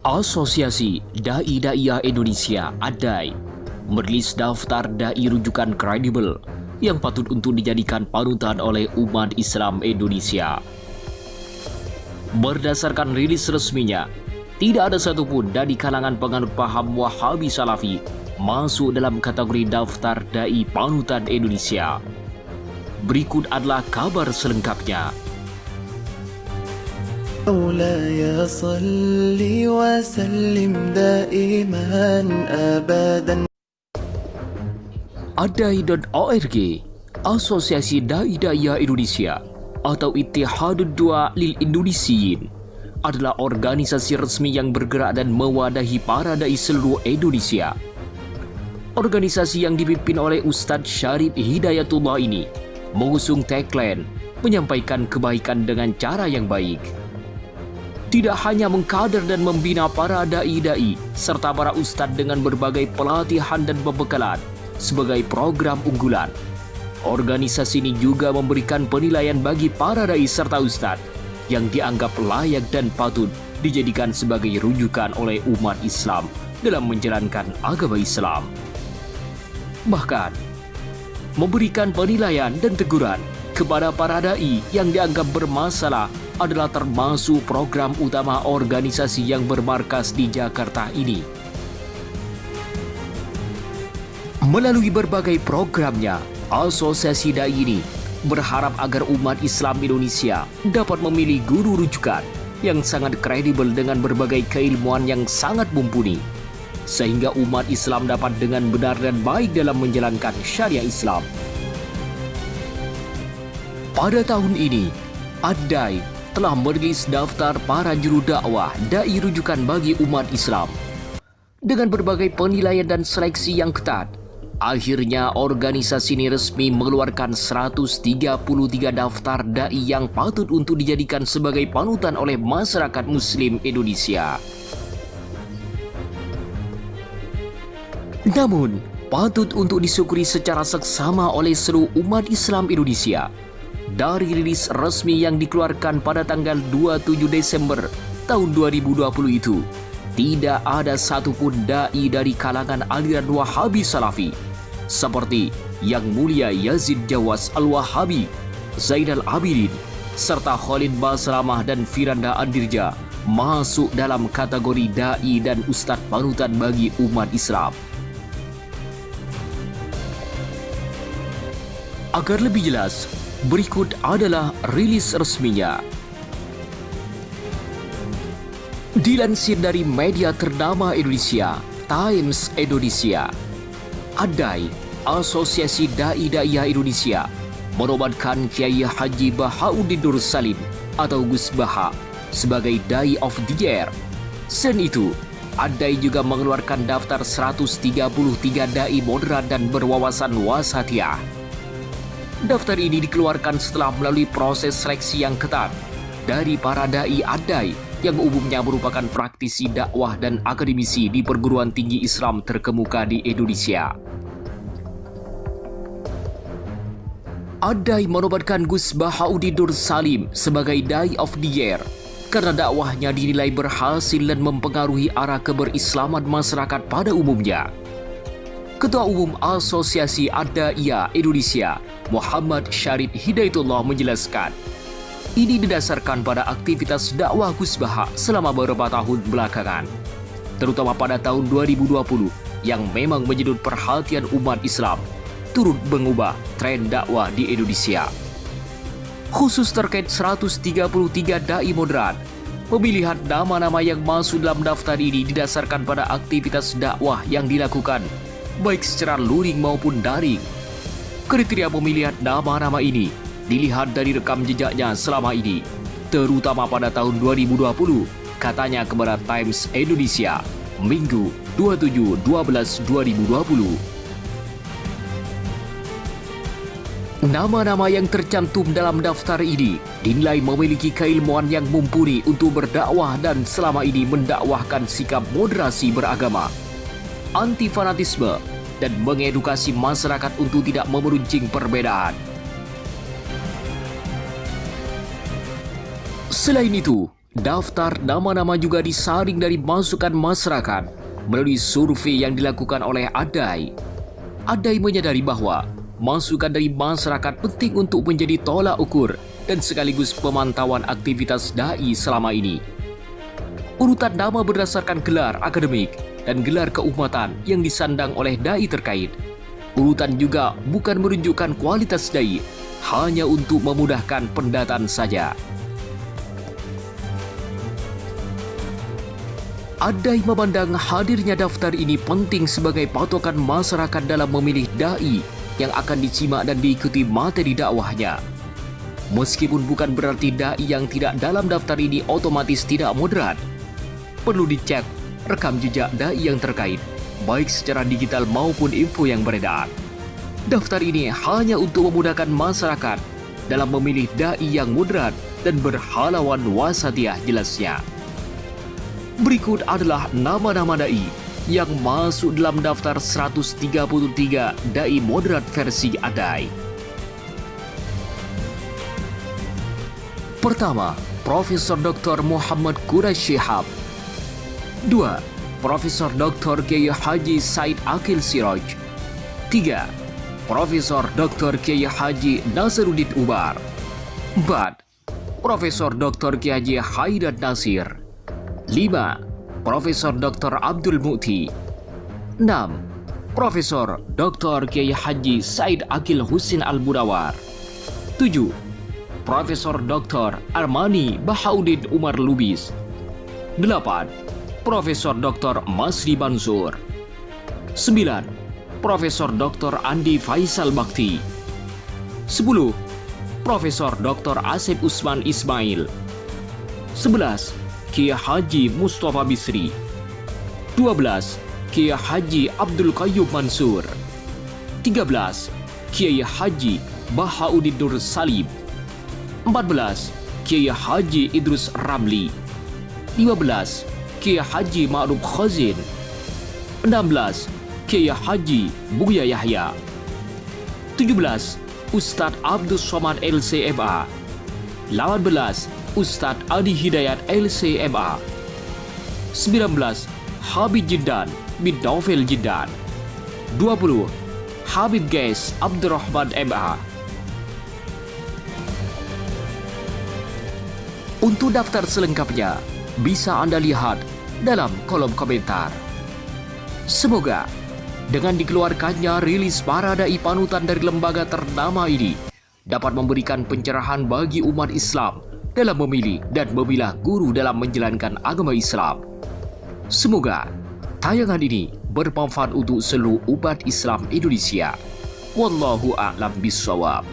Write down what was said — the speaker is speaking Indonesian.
Asosiasi Dai-Daiyah Indonesia (ADAI) merilis daftar dai rujukan kredibel yang patut untuk dijadikan panutan oleh umat Islam Indonesia. Berdasarkan rilis resminya, tidak ada satupun dari kalangan penganut paham Wahabi Salafi masuk dalam kategori daftar dai panutan Indonesia. Berikut adalah kabar selengkapnya. مولاي صل وسلم دائما أبدا. Adai.org, Asosiasi Dai-Daiyah Indonesia atau Ittihadud Du'a lil Indonesiyin, adalah organisasi resmi yang bergerak dan mewadahi para dai seluruh Indonesia. Organisasi yang dipimpin oleh Ustadz Syarif Hidayatullah ini mengusung tagline menyampaikan kebaikan dengan cara yang baik. Tidak hanya mengkader dan membina para dai-dai serta para ustadz dengan berbagai pelatihan dan pembekalan sebagai program unggulan, organisasi ini juga memberikan penilaian bagi para dai serta ustadz yang dianggap layak dan patut dijadikan sebagai rujukan oleh umat Islam dalam menjalankan agama Islam. Bahkan, memberikan penilaian dan teguran kepada para dai yang dianggap bermasalah adalah termasuk program utama organisasi yang bermarkas di Jakarta ini. Melalui berbagai programnya, asosiasi dai ini berharap agar umat Islam Indonesia dapat memilih guru rujukan yang sangat kredibel dengan berbagai keilmuan yang sangat mumpuni, sehingga umat Islam dapat dengan benar dan baik dalam menjalankan syariah Islam. Pada tahun ini, ADAI telah merilis daftar para juru dakwah dai rujukan bagi umat Islam. Dengan berbagai penilaian dan seleksi yang ketat, akhirnya organisasi ini resmi mengeluarkan 133 daftar dai yang patut untuk dijadikan sebagai panutan oleh masyarakat Muslim Indonesia. Namun, patut untuk disyukuri secara seksama oleh seluruh umat Islam Indonesia. Dari rilis resmi yang dikeluarkan pada tanggal 27 Desember tahun 2020 itu, tidak ada satupun dai dari kalangan aliran Wahabi Salafi seperti Yang Mulia Yazid Jawas Al-Wahabi, Zainal Abidin, serta Khalid Basramah dan Firanda Andirja masuk dalam kategori dai dan ustadz panutan bagi umat Islam. Agar lebih jelas, berikut adalah rilis resminya. Dilansir dari media ternama Indonesia, Times Indonesia, ADAI, Asosiasi Dai-Daiyah Indonesia, menobatkan Kiai Haji Bahauddin Nur Salim atau Gus Baha sebagai Dai of the Year. Selain itu, ADAI juga mengeluarkan daftar 133 dai moderat dan berwawasan wasatiyah. Daftar ini dikeluarkan setelah melalui proses seleksi yang ketat dari para dai ADAI yang umumnya merupakan praktisi dakwah dan akademisi di perguruan tinggi Islam terkemuka di Indonesia. ADAI menobatkan Gus Bahauddin Nur Salim sebagai Dai of the Year karena dakwahnya dinilai berhasil dan mempengaruhi arah keberislaman masyarakat pada umumnya. Ketua Umum Asosiasi Ad-Daiyah Indonesia, Muhammad Syarif Hidayatullah menjelaskan, ini didasarkan pada aktivitas dakwah Gus Baha selama beberapa tahun belakangan, terutama pada tahun 2020 yang memang menyedot perhatian umat Islam, turut mengubah tren dakwah di Indonesia. Khusus terkait 133 dai moderat, pemilihan nama-nama yang masuk dalam daftar ini didasarkan pada aktivitas dakwah yang dilakukan baik secara luring maupun daring. Kriteria pemilihan nama-nama ini dilihat dari rekam jejaknya selama ini, terutama pada tahun 2020, katanya kepada Times Indonesia, Minggu 27/12/2020. Nama-nama yang tercantum dalam daftar ini dinilai memiliki keilmuan yang mumpuni untuk berdakwah dan selama ini mendakwahkan sikap moderasi beragama, anti fanatisme, dan mengedukasi masyarakat untuk tidak memeruncing perbedaan. Selain itu, Daftar nama-nama juga disaring dari masukan masyarakat melalui survei yang dilakukan oleh ADAI. ADAI menyadari bahwa masukan dari masyarakat penting untuk menjadi tolak ukur dan sekaligus pemantauan aktivitas dai selama ini. Urutan nama berdasarkan gelar akademik dan gelar keumatan yang disandang oleh dai terkait. Urutan juga bukan menunjukkan kualitas dai, hanya untuk memudahkan pendataan saja. ADAI memandang hadirnya daftar ini penting sebagai patokan masyarakat dalam memilih dai yang akan disimak dan diikuti materi dakwahnya. Meskipun bukan berarti dai yang tidak dalam daftar ini otomatis tidak moderat. Perlu dicek rekam jejak dai yang terkait, baik secara digital maupun info yang beredar. Daftar ini hanya untuk memudahkan masyarakat dalam memilih dai yang moderat dan berhalauan wasatiyah, jelasnya. Berikut adalah nama-nama dai yang masuk dalam daftar 133 dai moderat versi ADAI. Pertama, Profesor Dr. Muhammad Quraisy Shihab. 2. Profesor Dr. Kiai Haji Said Akil Siraj. 3. Profesor Dr. Kiai Haji Nasaruddin Umar. 4. Profesor Dr. Kiai Haji Haidar Nasir. 5. Profesor Dr. Abdul Mukti. 6. Profesor Dr. Kiai Haji Said Akil Husin Al-Budawar. 7. Profesor Dr. Armani Bahauddin Umar Lubis. 8. Profesor Dr. Masri Mansur. 9. Profesor Dr. Andi Faisal Bakti. 10. Profesor Dr. Asep Usman Ismail. 11. Kiai Haji Mustafa Bisri. 12. Kiai Haji Abdul Qayyum Mansur. 13. Kiai Haji Bahauddin Nur Salim. 14. Kiai Haji Idrus Ramli. 15. Kiai Haji Ma'ruf Khazin. 16. Kiai Haji Buya Yahya. 17. Ustadz Abdul Somad LCMA. 18. Ustadz Adi Hidayat LCMA. 19. Habib Jiddan bin Novel Jiddan. 20. Habib Ges Abdurrahman MA. Untuk daftar selengkapnya bisa Anda lihat dalam kolom komentar. Semoga dengan dikeluarkannya rilis para dai panutan dari lembaga ternama ini dapat memberikan pencerahan bagi umat Islam dalam memilih dan memilah guru dalam menjalankan agama Islam. Semoga tayangan ini bermanfaat untuk seluruh umat Islam Indonesia. Wallahu a'lam bishawab.